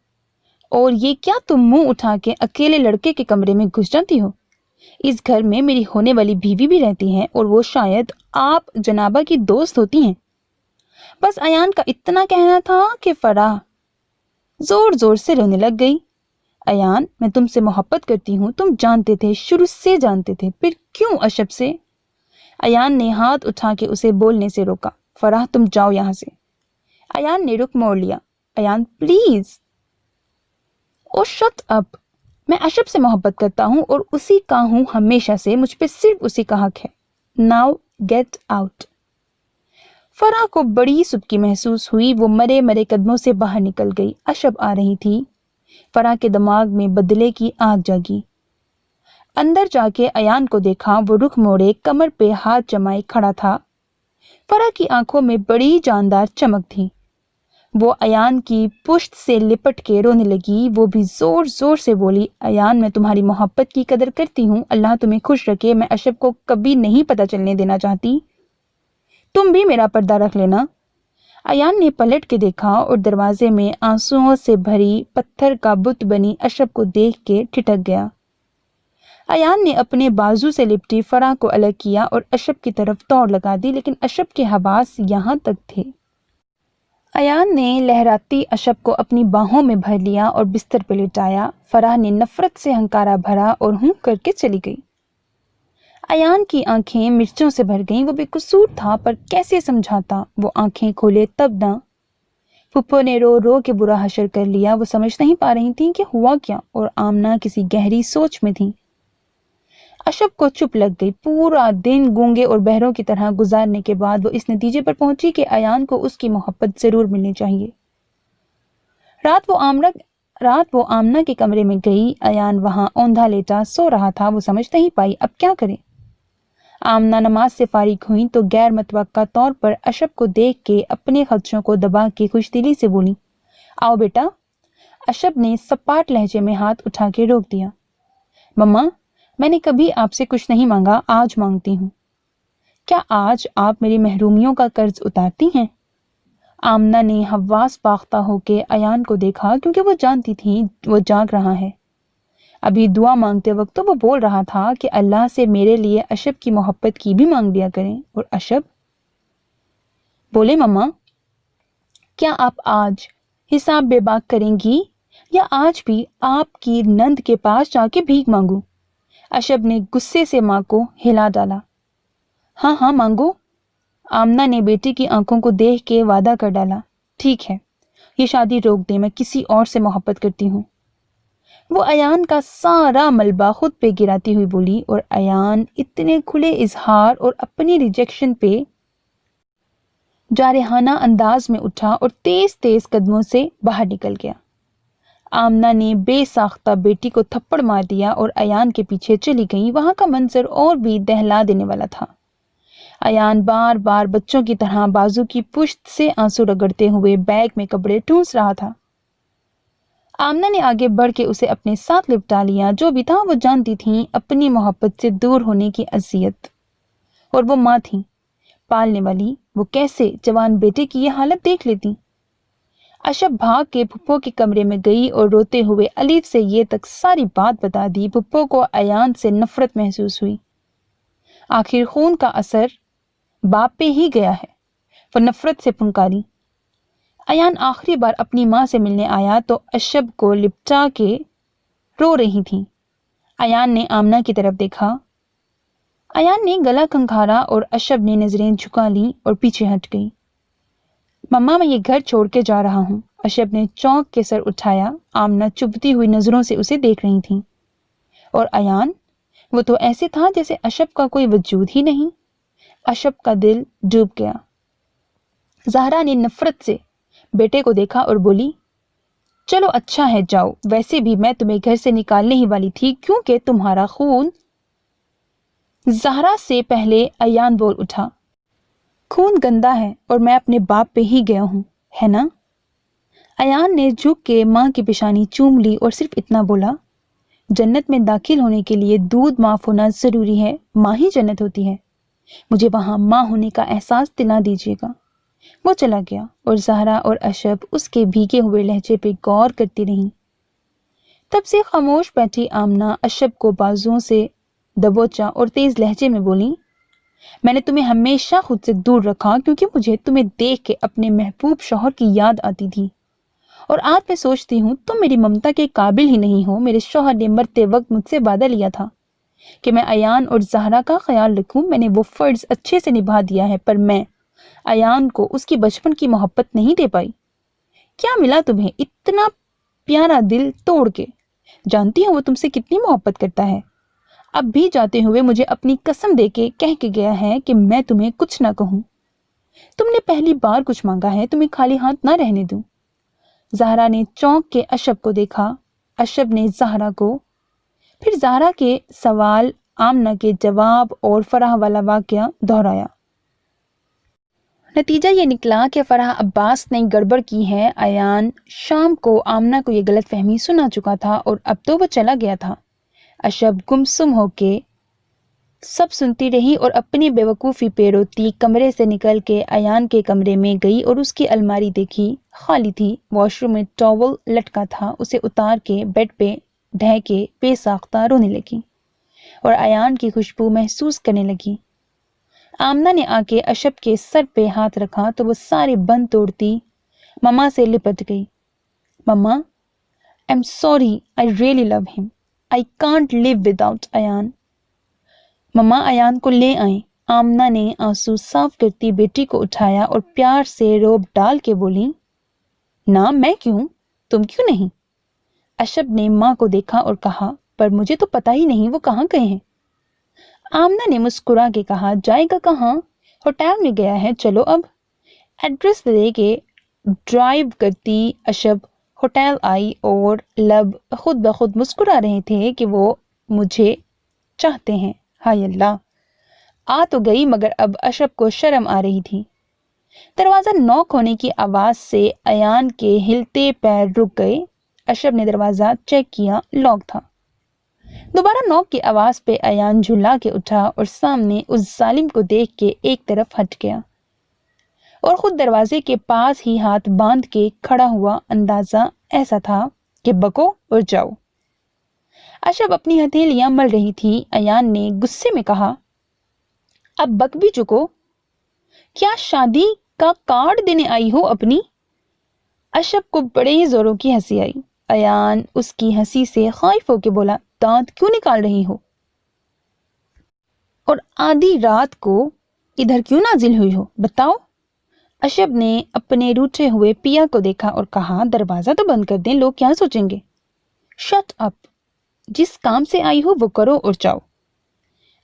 और ये क्या तुम मुंह उठा के अकेले लड़के के कमरे में घुस जाती हो? इस घर में मेरी होने वाली बीवी भी रहती है और वो शायद आप जनाबा की दोस्त होती हैं। बस अयान का इतना कहना था कि फराह जोर जोर से रोने लग गई। अयान, मैं तुमसे मोहब्बत करती हूँ, तुम जानते थे, शुरू से जानते थे, फिर क्यों अशब से? अयान ने हाथ उठा के उसे बोलने से रोका। फराह, तुम जाओ यहाँ से। अयान ने रुख मोड़ लिया। Ayaan please. Oh shut up. मैं अशब से मोहब्बत करता हूँ और उसी का हूँ हमेशा से, मुझ पे सिर्फ उसी का हक है। Now get out. फराह को बड़ी सुबकी महसूस हुई। वो मरे मरे कदमों से बाहर निकल गई। अशब आ रही थी। फराह के दिमाग में बदले की आग जागी। अंदर जाके अयान को देखा। वो रुख मोड़े कमर पे हाथ जमाए खड़ा था। फराह की आंखों में बड़ी जानदार चमक थी। वो अयान की पुश्त से लिपट के रोने लगी। वो भी जोर जोर से बोली, अयान, मैं तुम्हारी मोहब्बत की कदर करती हूँ, अल्लाह तुम्हें खुश रखे। मैं अशब को कभी नहीं पता चलने देना चाहती। तुम भी मेरा पर्दा रख लेना। अयान ने पलट के देखा और दरवाजे में आंसुओं से भरी पत्थर का बुत बनी अशब को देख के ठिठक गया। अयान ने अपने बाजू से लिपटी फराह को अलग किया और अशब की तरफ दौड़ लगा दी, लेकिन अशब के हवास यहाँ तक थे। अयान ने लहराती अशब को अपनी बाहों में भर लिया और बिस्तर पर लिटाया। फराह ने नफरत से हंकारा भरा और हूं करके चली गई। अयान की आंखें मिर्चों से भर गईं। वो बेकसूर था, पर कैसे समझाता? वो आंखें खोले तब ना। फुप्पो ने रो रो के बुरा हशर कर लिया। वो समझ नहीं पा रही थी कि हुआ क्या, और आमना किसी गहरी सोच में थी। अशब को चुप लग गई। पूरा दिन गूंगे और बहरों की तरह गुजारने के बाद वो इस नतीजे पर पहुंची कि अयान को उसकी मोहब्बत जरूर मिलनी चाहिए। रात वो आमना के कमरे में गई। अयान वहां औंधा लेटा सो रहा था। वो समझ नहीं पाई अब क्या करे। आमना नमाज से फारिग हुई तो गैर मतवक्का तौर पर अशब को देख के अपने खदशों को दबा के खुशदिली से बोली, आओ बेटा। अशब ने सपाट लहजे में हाथ उठा के रोक दिया। मम्मा, मैंने कभी आपसे कुछ नहीं मांगा, आज मांगती हूँ। क्या आज आप मेरी महरूमियों का कर्ज उतारती हैं? आमना ने हवास बाख्ता होके अयान को देखा, क्योंकि वो जानती थी वो जाग रहा है। अभी दुआ मांगते वक्त तो वो बोल रहा था कि अल्लाह से मेरे लिए अशब की मोहब्बत की भी मांग लिया करें। और अशब बोले, मम्मा, क्या आप आज हिसाब बेबाक करेंगी या आज भी आपकी नंद के पास जाके भीख मांगू? अशब ने गुस्से से मां को हिला डाला। हाँ हाँ मांगो। आमना ने बेटी की आंखों को देख के वादा कर डाला। ठीक है, ये शादी रोक दे, मैं किसी और से मोहब्बत करती हूँ। वो अयान का सारा मलबा खुद पे गिराती हुई बोली, और अयान इतने खुले इजहार और अपनी रिजेक्शन पे जारहाना अंदाज में उठा और तेज तेज कदमों से बाहर निकल गया। आमना ने बेसाख्ता बेटी को थप्पड़ मार दिया और अयान के पीछे चली गई। वहां का मंजर और भी दहला देने वाला था। अयान बार बार बच्चों की तरह बाजू की पुश्त से आंसू रगड़ते हुए बैग में कपड़े ठूंस रहा था। आमना ने आगे बढ़ के उसे अपने साथ लिपटा लिया। जो भी था वो जानती थी अपनी मोहब्बत से दूर होने की अजियत, और वो माँ थी पालने वाली। वो कैसे जवान बेटे की ये हालत देख लेती। अशब भाग के फुप्पो के कमरे में गई और रोते हुए अलीफ से ये तक सारी बात बता दी। फुप्पो को अयान से नफरत महसूस हुई। आखिर खून का असर बाप पे ही गया है। वो नफरत से फुंकारी। अयान आखिरी बार अपनी माँ से मिलने आया तो अशब को लिपटा के रो रही थी। अयान ने आमना की तरफ देखा। अयान ने गला खंखारा और अशब ने नजरें झुका ली और पीछे हट गई। मम्मा, मैं ये घर छोड़ के जा रहा हूँ। अशब ने चौंक के सर उठाया। आमना चुभती हुई नजरों से उसे देख रही थी। और अयान, वो तो ऐसे था जैसे अशब का कोई वजूद ही नहीं। अशब का दिल डूब गया। ज़हरा ने नफरत से بیٹے کو دیکھا اور بولی چلو اچھا ہے جاؤ، ویسے بھی میں تمہیں گھر سے نکالنے ہی والی تھی کیونکہ تمہارا خون۔ زہرا سے پہلے ایان بول اٹھا خون گندا ہے اور میں اپنے باپ پہ ہی گیا ہوں، ہے نا؟ ایان نے جھک کے ماں کی پیشانی چوم لی اور صرف اتنا بولا جنت میں داخل ہونے کے لیے دودھ معاف ہونا ضروری ہے، ماں ہی جنت ہوتی ہے، مجھے وہاں ماں ہونے کا احساس دلا دیجیے گا۔ وہ چلا گیا اور زہرا اور اشب اس کے بھیگے ہوئے لہجے پہ غور کرتی رہیں۔ تب سے خاموش بیٹھی آمنہ اشب کو بازوؤں سے دبوچا اور تیز لہجے میں بولی میں نے تمہیں ہمیشہ خود سے دور رکھا کیونکہ مجھے تمہیں دیکھ کے اپنے محبوب شوہر کی یاد آتی تھی، اور آج میں سوچتی ہوں تم میری ممتا کے قابل ہی نہیں ہو۔ میرے شوہر نے مرتے وقت مجھ سے وعدہ لیا تھا کہ میں ایان اور زہرا کا خیال رکھوں، میں نے وہ فرض اچھے سے نبھا دیا ہے، پر میں ایان کو اس کی بچپن کی محبت نہیں دے پائی۔ کیا ملا تمہیں اتنا پیارا دل توڑ کے؟ جانتی ہوں وہ تم سے کتنی محبت کرتا ہے، اب بھی جاتے ہوئے مجھے اپنی قسم دے کے کہہ کے گیا ہے کہ میں تمہیں کچھ نہ کہوں۔ تم نے پہلی بار کچھ مانگا ہے، تمہیں خالی ہاتھ نہ رہنے دوں۔ زہرا نے چونک کے اشب کو دیکھا، اشب نے زہرا کو، پھر زہرا کے سوال، آمنہ کے جواب اور فرح والا واقعہ دہرایا۔ نتیجہ یہ نکلا کہ فرح عباس نے گڑبڑ کی ہے۔ ایان شام کو آمنہ کو یہ غلط فہمی سنا چکا تھا اور اب تو وہ چلا گیا تھا۔ اشب گمسم ہو کے سب سنتی رہی اور اپنی بے وقوفی پہ روتی کمرے سے نکل کے ایان کے کمرے میں گئی اور اس کی الماری دیکھی، خالی تھی۔ واش روم میں ٹاول لٹکا تھا، اسے اتار کے بیڈ پہ ڈھہ کے بے ساختہ رونے لگی اور ایان کی خوشبو محسوس کرنے لگی۔ آمنہ نے آ کے اشب کے سر پہ ہاتھ رکھا تو وہ سارے بند توڑتی مما سے لپٹ گئی۔ مما I'm sorry, I really love him. I can't live without Ayan. مما ایان کو لے آئیں۔ آمنہ نے آنسو صاف کرتی بیٹی کو اٹھایا اور پیار سے روب ڈال کے بولی نہ میں کیوں، تم کیوں نہیں؟ اشب نے ماں کو دیکھا اور کہا پر مجھے تو پتہ ہی نہیں وہ کہاں گئے ہیں۔ آمنہ نے مسکرا کے کہا جائے گا کہاں، ہوٹل میں گیا ہے، چلو اب۔ ایڈریس دے کے ڈرائیو کرتی اشب ہوٹل آئی اور لب خود بخود مسکرا رہے تھے کہ وہ مجھے چاہتے ہیں۔ ہائے اللہ، آ تو گئی مگر اب اشب کو شرم آ رہی تھی۔ دروازہ نوک ہونے کی آواز سے ایان کے ہلتے پیر رک گئے۔ اشب نے دروازہ چیک کیا، لاک تھا۔ دوبارہ نوک کی آواز پہ ایان جھلا کے اٹھا اور سامنے اس ظالم کو دیکھ کے ایک طرف ہٹ گیا اور خود دروازے کے پاس ہی ہاتھ باندھ کے کھڑا ہوا۔ اندازہ ایسا تھا کہ بکو اور جاؤ۔ اشب اپنی ہتھیلیاں مل رہی تھی۔ ایان نے غصے میں کہا اب بک بھی چکو، کیا شادی کا کارڈ دینے آئی ہو اپنی؟ اشب کو بڑے ہی زوروں کی ہنسی آئی۔ ایان اس کی ہنسی سے خائف ہو کے بولا دانت کیوں نکال رہی ہو اور آدھی رات کو ادھر کیوں نازل ہوئی ہو، بتاؤ۔ اشب نے اپنے روٹھے ہوئے پیا کو دیکھا اور کہا دروازہ تو بند کر دیں، لوگ کیا سوچیں گے؟ شٹ اپ، جس کام سے آئی ہو وہ کرو اور جاؤ۔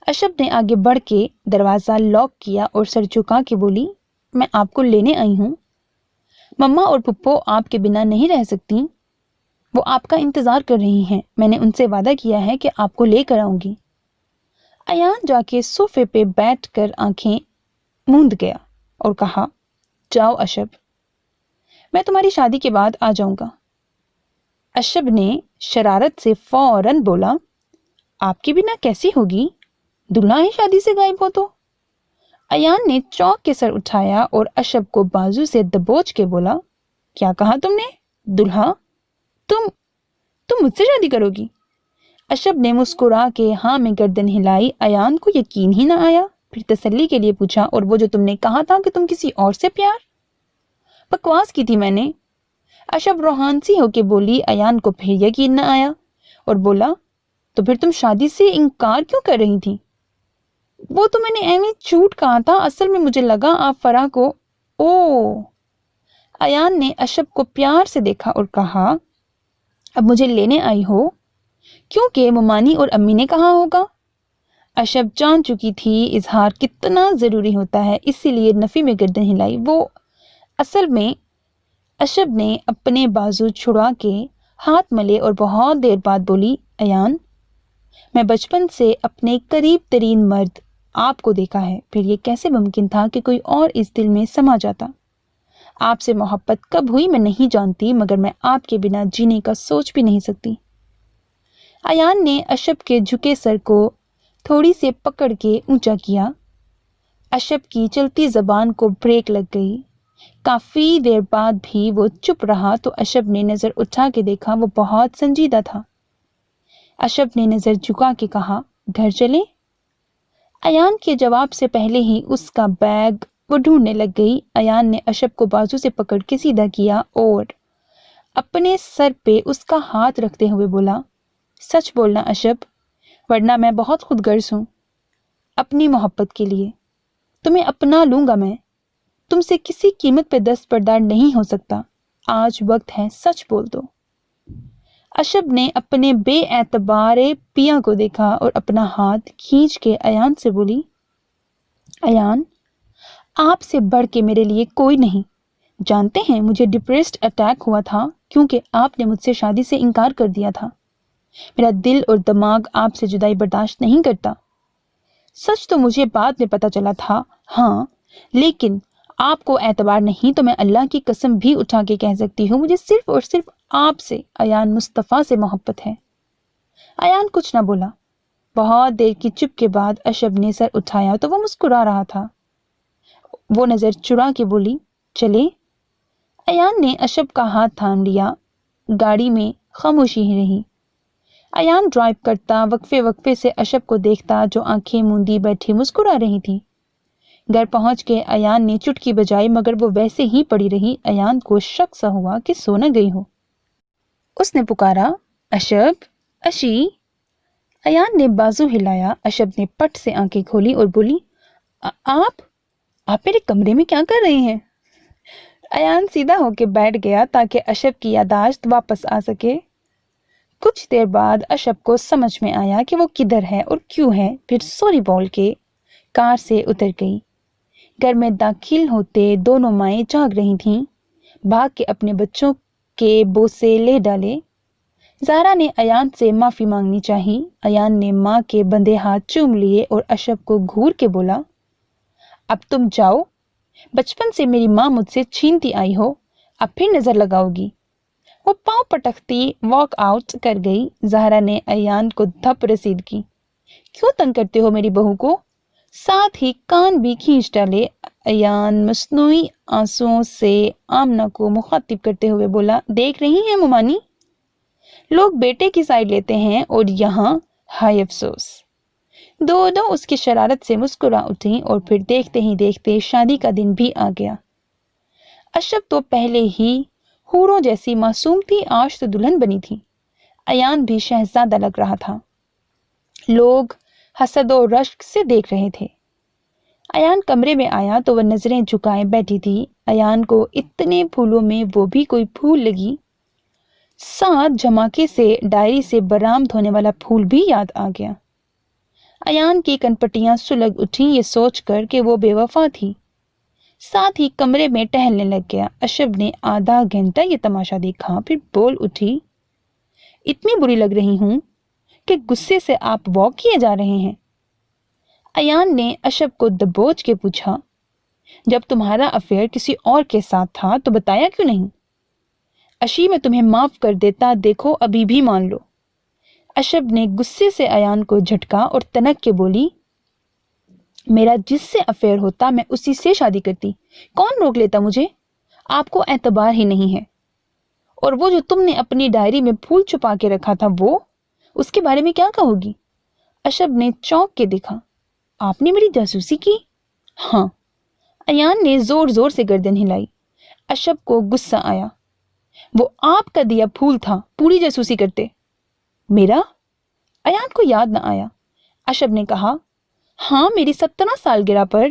اشب نے آگے بڑھ کے دروازہ لاک کیا اور سر جھکا کے بولی میں آپ کو لینے آئی ہوں، مما اور پپو آپ کے بنا نہیں رہ سکتی، وہ آپ کا انتظار کر رہی ہیں، میں نے ان سے وعدہ کیا ہے کہ آپ کو لے کر آؤں گی۔ ایان جا کے صوفے پہ بیٹھ کر آنکھیں موند گیا اور کہا جاؤ اشب، میں تمہاری شادی کے بعد آ جاؤں گا۔ اشب نے شرارت سے فوراً بولا آپ کے بنا کیسی ہوگی، دلہا ہی شادی سے غائب ہو تو۔ ایان نے چونک کے سر اٹھایا اور اشب کو بازو سے دبوچ کے بولا کیا کہا تم نے، دلہا؟ تم مجھ سے شادی کرو گی؟ اشب نے مسکرا کے ہاں میں گردن ہلائی۔ ایان کو یقین ہی نہ آیا، پھر تسلی کے لیے پوچھا اور وہ جو تم نے کہا تھا کہ تم کسی اور سے پیار؟ بکواس کی تھی میں نے، اشب روحان سی ہو کے بولی۔ ایان کو پھر یقین نہ آیا اور بولا تو پھر تم شادی سے انکار کیوں کر رہی تھی؟ وہ تو میں نے ایویں جھوٹ کہا تھا، اصل میں مجھے لگا آپ فرح کو۔ او، ایان نے اشب کو پیار سے دیکھا اور کہا اب مجھے لینے آئی ہو کیونکہ ممانی اور امی نے کہا ہوگا۔ اشب جان چکی تھی اظہار کتنا ضروری ہوتا ہے، اسی لیے نفی میں گردن ہلائی۔ وہ اصل میں اشب نے اپنے بازو چھڑا کے ہاتھ ملے اور بہت دیر بعد بولی، ایان، میں بچپن سے اپنے قریب ترین مرد آپ کو دیکھا ہے، پھر یہ کیسے ممکن تھا کہ کوئی اور اس دل میں سما جاتا؟ آپ سے محبت کب ہوئی میں نہیں جانتی، مگر میں آپ کے بنا جینے کا سوچ بھی نہیں سکتی۔ ایان نے اشب کے جھکے سر کو تھوڑی سے پکڑ کے اونچا کیا۔ اشب کی چلتی زبان کو بریک لگ گئی۔ کافی دیر بعد بھی وہ چپ رہا تو اشب نے نظر اٹھا کے دیکھا، وہ بہت سنجیدہ تھا۔ اشب نے نظر جھکا کے کہا، گھر چلیں؟ ایان کے جواب سے پہلے ہی اس کا بیگ وہ ڈھونڈنے لگ گئی۔ ایان نے اشب کو بازو سے پکڑ کے سیدھا کیا اور اپنے سر پہ اس کا ہاتھ رکھتے ہوئے بولا، سچ بولنا اشب، ورنہ میں بہت خود غرض ہوں۔ اپنی محبت کے لیے تمہیں اپنا لوں گا، میں تم سے کسی قیمت پہ دستبردار نہیں ہو سکتا۔ آج وقت ہے، سچ بول دو۔ اشب نے اپنے بے اعتبار پیا کو دیکھا اور اپنا ہاتھ کھینچ کے ایان سے بولی، ایان، آپ سے بڑھ کے میرے لیے کوئی نہیں۔ جانتے ہیں مجھے ڈپریسڈ اٹیک ہوا تھا کیونکہ آپ نے مجھ سے شادی سے انکار کر دیا تھا۔ میرا دل اور دماغ آپ سے جدائی برداشت نہیں کرتا۔ سچ تو مجھے بعد میں پتا چلا تھا، ہاں، لیکن آپ کو اعتبار نہیں تو میں اللہ کی قسم بھی اٹھا کے کہہ سکتی ہوں، مجھے صرف اور صرف آپ سے، ایان مصطفیٰ سے محبت ہے۔ ایان کچھ نہ بولا۔ بہت دیر کی چپ کے بعد اشب نے سر اٹھایا تو وہ مسکرا رہا تھا۔ وہ نظر چرا کے بولی، چلے؟ ایان نے اشب کا ہاتھ تھام لیا۔ گاڑی میں خاموشی ہی رہی۔ ایان ڈرائیو کرتا وقفے وقفے سے اشب کو دیکھتا جو آنکھیں موندی بیٹھی مسکرا رہی تھی۔ گھر پہنچ کے ایان نے چٹکی بجائی مگر وہ ویسے ہی پڑی رہی۔ ایان کو شک سا ہوا کہ سو نہ گئی ہو۔ اس نے پکارا، اشب، اشی۔ ایان نے بازو ہلایا۔ اشب نے پٹ سے آنکھیں کھولی اور بولی، آپ میرے کمرے میں کیا کر رہے ہیں؟ ایان سیدھا ہو کے بیٹھ گیا تاکہ اشب کی یادداشت واپس آ سکے۔ کچھ دیر بعد اشب کو سمجھ میں آیا کہ وہ کدھر ہے اور کیوں ہے، پھر سوری بول کے کار سے اتر گئی۔ گھر میں داخل ہوتے دونوں مائیں جاگ رہی تھیں۔ بھاگ کے اپنے بچوں کے بوسے لے ڈالے۔ زہرا نے ایان سے معافی مانگنی چاہی۔ ایان نے ماں کے بندھے ہاتھ چوم لیے اور اشب کو گھور کے بولا، اب تم جاؤ، بچپن سے میری ماں مجھ سے چھینتی آئی ہو، اب پھر نظر لگاؤ گی۔ وہ پاؤں پٹکتی واک آؤٹ کر گئی۔ زہرا نے ایان کو دھپ رسید کی، کیوں تنگ کرتے ہو میری بہو کو؟ ساتھ ہی کان بھی کھینچ ڈالے۔ ایان مصنوعی آنسوؤں سے آمنہ کو مخاطب کرتے ہوئے بولا، دیکھ رہی ہیں ممانی، لوگ بیٹے کی سائیڈ لیتے ہیں اور یہاں ہائے افسوس۔ دونوں اس کی شرارت سے مسکرا اٹھیں اور پھر دیکھتے ہی دیکھتے شادی کا دن بھی آ گیا۔ اشب تو پہلے ہی حوروں جیسی معصوم تھی، آج تو دلہن بنی تھی۔ ایان بھی شہزادہ لگ رہا تھا۔ لوگ حسد و رشک سے دیکھ رہے تھے۔ ایان کمرے میں آیا تو وہ نظریں جھکائے بیٹھی تھی۔ ایان کو اتنے پھولوں میں وہ بھی کوئی پھول لگی۔ ساتھ جھماکے سے ڈائری سے برآمد ہونے والا پھول بھی یاد آ گیا۔ ایان کی کنپٹیاں سلگ اٹھیں یہ سوچ کر کہ وہ بے وفا تھی۔ ساتھ ہی کمرے میں ٹہلنے لگ گیا۔ اشب نے آدھا گھنٹہ یہ تماشا دیکھا، پھر بول اٹھی، اتنی بری لگ رہی ہوں کہ غصے سے آپ واک کیے جا رہے ہیں۔ ایان نے اشب کو دبوچ کے پوچھا، جب تمہارا افیئر کسی اور کے ساتھ تھا تو بتایا کیوں نہیں؟ اشی میں تمہیں معاف کر دیتا، دیکھو ابھی بھی مان لو۔ اشب نے غصے سے ایان کو جھٹکا اور تنک کے بولی، میرا جس سے افیئر ہوتا میں اسی سے شادی کرتی، کون روک لیتا مجھے؟ آپ کو اعتبار ہی نہیں ہے۔ اور وہ جو تم نے اپنی ڈائری میں پھول چھپا کے رکھا تھا وہ، اس کے بارے میں کیا کہو گی؟ اشب نے چونک کے دیکھا، آپ نے میری جاسوسی کی؟ ہاں۔ ایان نے زور زور سے گردن ہلائی۔ اشب کو غصہ آیا، وہ آپ کا دیا پھول تھا، پوری جاسوسی کرتے۔ میرا؟ ایان کو یاد نہ آیا۔ اشب نے کہا، ہاں، میری 17 سالگرہ پر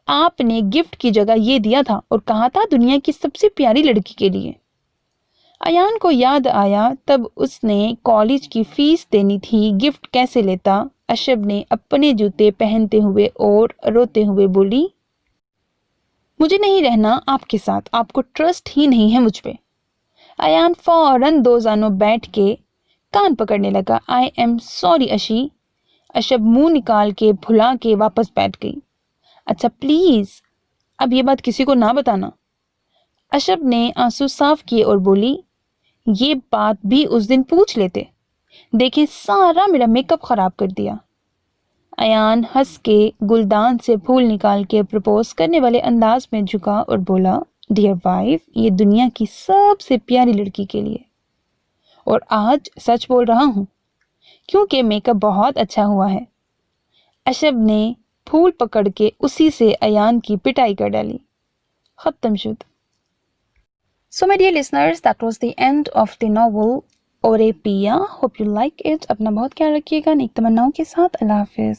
آپ نے گفٹ کی جگہ یہ دیا تھا اور کہا تھا دنیا کی سب سے پیاری لڑکی کے لیے۔ ایان کو یاد آیا تب اس نے کالج کی فیس دینی تھی، گفٹ کیسے لیتا؟ اشب نے اپنے جوتے پہنتے ہوئے اور روتے ہوئے بولی، مجھے نہیں رہنا آپ کے ساتھ، آپ کو ٹرسٹ ہی نہیں ہے مجھ پہ۔ ایان فوراً دو زانوں بیٹھ کے کان پکڑنے لگا۔ I am sorry اشی۔ اشب منہ نکال کے بھلا کے واپس بیٹھ گئی۔ اچھا پلیز اب یہ بات کسی کو نہ بتانا۔ اشب نے آنسو صاف کیے اور بولی، یہ بات بھی اس دن پوچھ لیتے، دیکھیں سارا میرا میک اپ خراب کر دیا۔ ایان ہنس کے گلدان سے پھول نکال کے پرپوز کرنے والے انداز میں جھکا اور بولا، ڈیئر وائف، یہ دنیا کی سب سے پیاری لڑکی کے لیے، اور آج سچ بول رہا ہوں کیونکہ میک اپ بہت اچھا ہوا ہے۔ اشب نے پھول پکڑ کے اسی سے ایان کی پٹائی کر ڈالی۔ ختم شد۔ So my dear listeners, that was the end of the novel Ore Pia. Hope you like it. اپنا بہت خیال رکھیے گا نیک تمناؤں کے ساتھ۔ اللہ حافظ۔